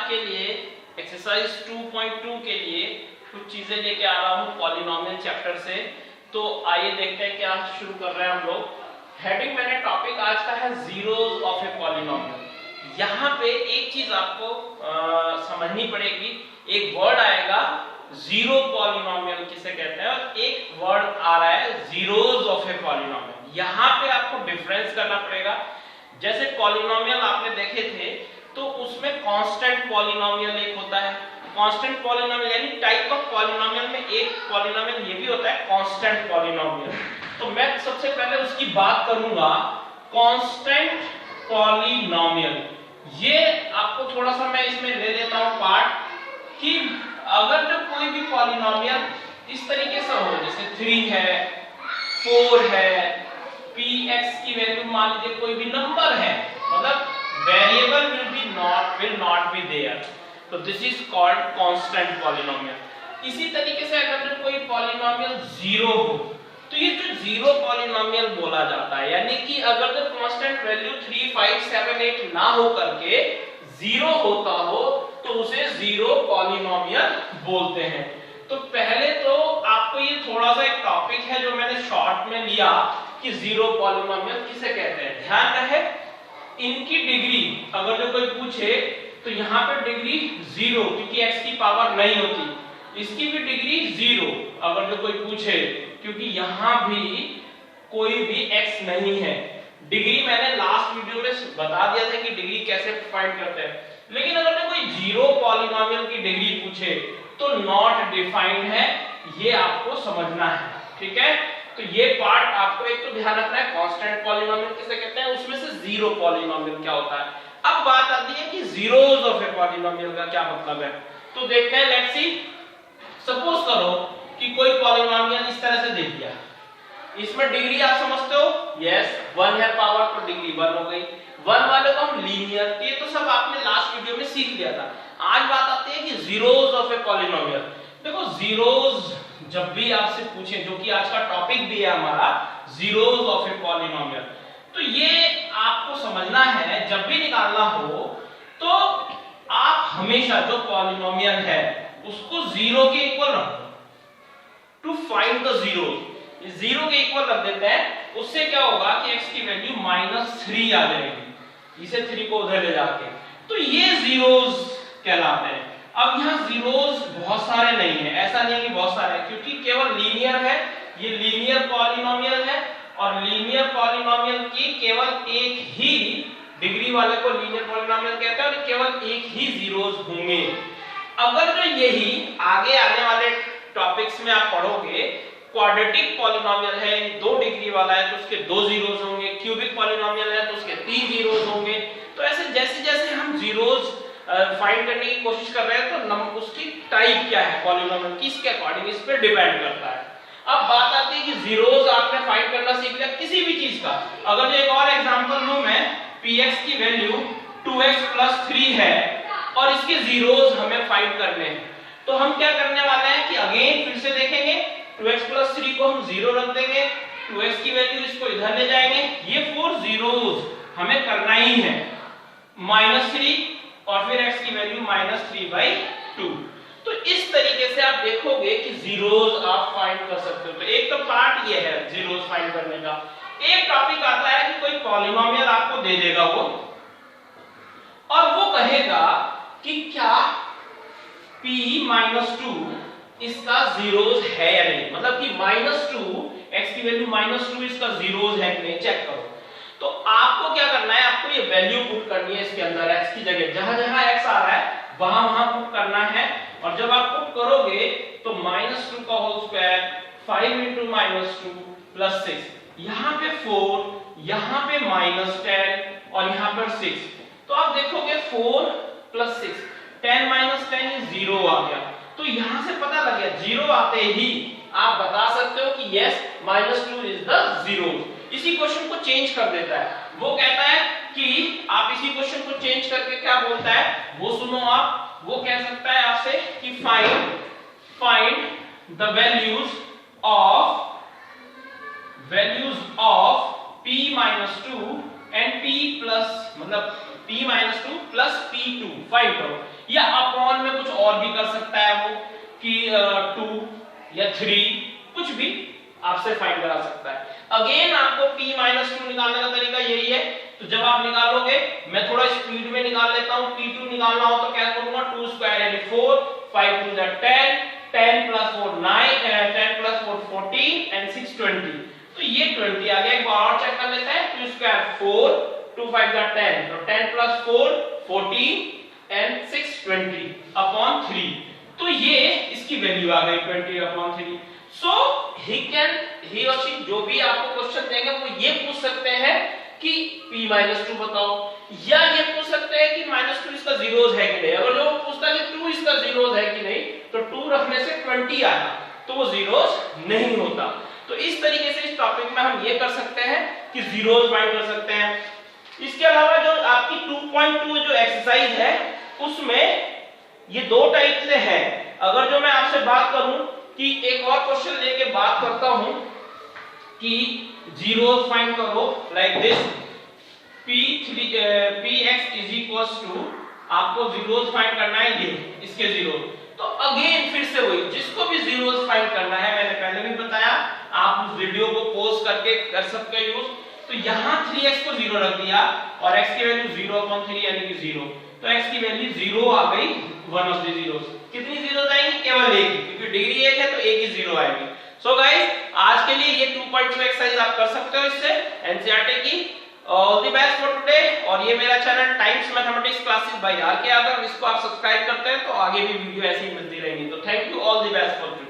आपके लिए एक्सरसाइज 2.2 के लिए कुछ चीजें लेके आ रहा हूँ पॉलिनोमियल चैप्टर से। तो आइए देखते हैं क्या शुरू कर रहे हैं हम लोग। हेडिंग मैंने टॉपिक आज का है जीरोस ऑफ ए पॉलिनोमियल। यहाँ पे एक चीज आपको समझनी पड़ेगी, एक वर्ड आएगा जीरो पॉलिनोमियल किसे कहते हैं और एक वर्ड आ रहा है जीरोस ऑफ ए पॉलिनोमियल। यहाँ पे आपको डिफरेंस करना पड़ेगा। जैसे पॉलिनोमियल आपने देखे थे तो उसमें कांस्टेंट पॉलिनोमियल एक होता है। कांस्टेंट पॉलिनोमियल यानी टाइप ऑफ पॉलिनोमियल में एक पॉलिनोमियल ये भी होता है कांस्टेंट पॉलिनोमियल। तो मैं सबसे पहले उसकी बात करूंगा कांस्टेंट पॉलिनोमियल। ये आपको थोड़ा सा मैं इसमें ले लेता हूं पार्ट कि अगर जो कोई भी पॉलिनोमियल इस तरीके से हो, जैसे 3 है, 4 है, px की वैल्यू मान लीजिए कोई भी नंबर है, मतलब variable will not be there, तो this is called constant polynomial. इसी तरीके से अगर जो कोई पॉलिनोमियल जीरो हो तो ये जो जीरो पॉलिनोमियल बोला जाता है, यानी कि अगर जो कांस्टेंट वैल्यू 3, 5, 7, 8 ना हो करके जीरो होता हो तो उसे जीरो पॉलिनोमियल बोलते हैं। तो पहले तो आपको ये थोड़ा सा एक टॉपिक है जो मैंने शॉर्ट में लिया कि जीरो पॉलिनोमियल किसे कहते हैं। ध्यान रहे इनकी डिग्री अगर जो कोई पूछे तो यहाँ पे डिग्री जीरो, क्योंकि x की पावर नहीं होती। इसकी भी डिग्री जीरो अगर जो कोई पूछे, क्योंकि यहाँ भी कोई भी x नहीं है। डिग्री मैंने लास्ट वीडियो में बता दिया था कि डिग्री कैसे फाइंड करते हैं। लेकिन अगर जो कोई जीरो पॉलिनोमियल की डिग्री पूछे तो नॉट डिफाइंड है, ये आपको समझना है। ठीक है, तो ये पार्ट आपको एक तो ध्यान रखना है कांस्टेंट पॉलिनोमियल किसे कहते हैं, उसमें से जीरो पॉलिनोमियल क्या होता है। अब बात आती है कि जीरोस ऑफ ए पॉलिनोमियल का क्या मतलब है। तो देखते हैं, लेट्स सी। सपोज करो कि कोई पॉलिनोमियल इस तरह से दे दिया, इसमें डिग्री आप समझते हो, यस 1 है पावर तो डिग्री 1 हो गई। 1 वाले को हम लीनियर, ये तो सब आपने लास्ट वीडियो में सीख लिया था। आज बात आती है कि जीरोस ऑफ ए पॉलिनोमियल। देखो जीरोस जब भी आपसे पूछे, जो कि आज का टॉपिक भी है हमारा जीरोस ऑफ ए पॉलिनोमियल, तो ये आपको समझना है जब भी निकालना हो तो आप हमेशा जो पॉलिनोमियल है उसको जीरो के इक्वल रखो। To find the zeros, zero के इक्वल रख देते हैं, उससे क्या होगा कि x की वैल्यू -3 आ जाएगी, इसे 3 को उधर ले जाके, तो ये जीरोस कहलाते हैं। अब यहाँ जीरोस बहुत सारे नहीं है, ऐसा नहीं है कि बहुत सारे, क्योंकि केवल लीनियर है, ये लीनियर पॉलिनोमियल है और लीनियर पॉलिनोमियल की केवल एक ही डिग्री वाले को लीनियर पॉलिनोमियल कहते हैं और केवल एक ही जीरोस होंगे। अगर जो यही आगे आने वाले टॉपिक्स में आप पढ़ोगे, क्वाड्रेटिक पॉलिनोमियल है, 2 डिग्री वाला है तो उसके 2 जीरोस होंगे, क्यूबिक पॉलिनोमियल है तो उसके 3 जीरोस होंगे। तो ऐसे जैसे जैसे हम जीरोस फाइंड करने की कोशिश कर रहे हैं तो उसकी टाइप क्या है पॉलिनोमियल की, इसके अकॉर्डिंग इस पे डिपेंड करता है। अब बात आती है कि जीरोस आपने फाइंड करना सीख लिया किसी भी चीज का। अगर जो एक और एग्जांपल लूं मैं, px की वैल्यू 2x + 3 है और इसके जीरोस हमें फाइंड करने हैं, तो हम क्या करने वाले हैं कि अगेन फिर से देखेंगे, 2x + 3 को हम 0 रख देंगे, 2x की वैल्यू इसको इधर ले जाएंगे, ये 4 जीरोस हमें करना ही है, -3 और फिर x की वैल्यू -3/2। तो इस तरीके से आप देखोगे कि जीरोस आप फाइंड कर सकते हो। तो एक तो पार्ट ये है जीरोस फाइंड करने का। एक टॉपिक आता है कि कोई पॉलिनोमियल आपको दे देगा वो, और वो कहेगा कि क्या p-2 इसका जीरोस है या नहीं, मतलब कि -2 x की वैल्यू -2 इसका जीरोस है कि नहीं, चेक करो। तो आपको क्या करना है, आपको ये वैल्यू पुट करनी है इसके अंदर, x की जगह जहां जहां x आ रहा है वहां पुट करना है। और जब आप पुट करोगे तो -2 का होल स्क्वायर 5 × -2 + 6, यहाँ पे 4, यहाँ पे -10 और यहाँ पर 6। तो आप देखोगे 4 + 6, 10 - 10 ये 0 आ गया। तो यहाँ से पता लग गया, 0 आते ही आप बता सकते हो कि यस -2 इज द जीरोस। इसी क्वेश्चन को चेंज कर देता है, वो कहता है कि आप इसी क्वेश्चन को चेंज करके क्या बोलता है वो सुनो आप। वो कह सकता है आपसे कि find the values of p-2 and p+ मतलब p-2 + p2 फाइंड करो। या अपॉन में कुछ और भी कर सकता है वो कि 2 या 3 कुछ भी आपसे फाइंड करा सकता है। अगेन आपको p-2 निकालने का तरीका यही है। तो जब आप निकालोगे, मैं थोड़ा स्पीड में निकाल लेता हूं। p2 निकालना हो तो क्या करूंगा, 2 स्क्वायर यानी 4, 5 2 10, 10 प्लस 4 9, 10 प्लस 4 14 एंड 6 20। तो ये 20 आ गया। एक बार और चेक कर लेते हैं। 2 स्क्वायर 4, 2 5 10, तो 10 प्लस 4 14 एंड 6 20 अपॉन 3। तो ये इसकी वैल्यू आ गई 20 अपॉन 3। सो ही और शी जो भी आपको क्वेश्चन देंगे वो ये पूछ सकते हैं कि p-2 बताओ, या ये पूछ सकते हैं कि -2 इसका जीरोस है कि नहीं। अगर जो पूछता है कि 2 इसका जीरोस है कि नहीं, तो 2 रखने से 20 आया तो वो जीरोस नहीं होता। तो इस तरीके से इस टॉपिक में हम ये कर सकते हैं कि जीरोस फाइंड कर सकते हैं। इसके अलावा जो आपकी 2.2 जो एक्सरसाइज है उसमें ये दो टाइप से है। अगर जो मैं आपसे बात करूं कि एक और क्वेश्चन लेके बात करता हूं कि जीरोस फाइंड करो like this, px is equals to, आपको जीरोस फाइंड करना है ये इसके जीरो। तो अगेन फिर से वही, जिसको भी जीरोस फाइंड करना है, मैंने पहले भी बताया, आप उस वीडियो को पॉज करके कर सकते हो यूज। तो यहाँ 3x को 0 रख दिया और x की वैल्यू 0/3 यानी कि 0, तो x की वैल्यू 0 आ गई, वन ऑफ द जीरोस। कितनी जीरोस आएंगी, केवल एक, क्योंकि डिग्री एक है तो एक ही 0 आएगी। सो गाइस, आज के लिए ये 2.2 एक्सरसाइज आप कर सकते हो इससे एनसीईआरटी की। All the best for today. और ये मेरा channel Times Mathematics Classes by R K, अगर इसको आप सब्सक्राइब करते हैं तो आगे भी वीडियो ऐसी ही मिलती रहेंगी। तो thank you, all the best for today.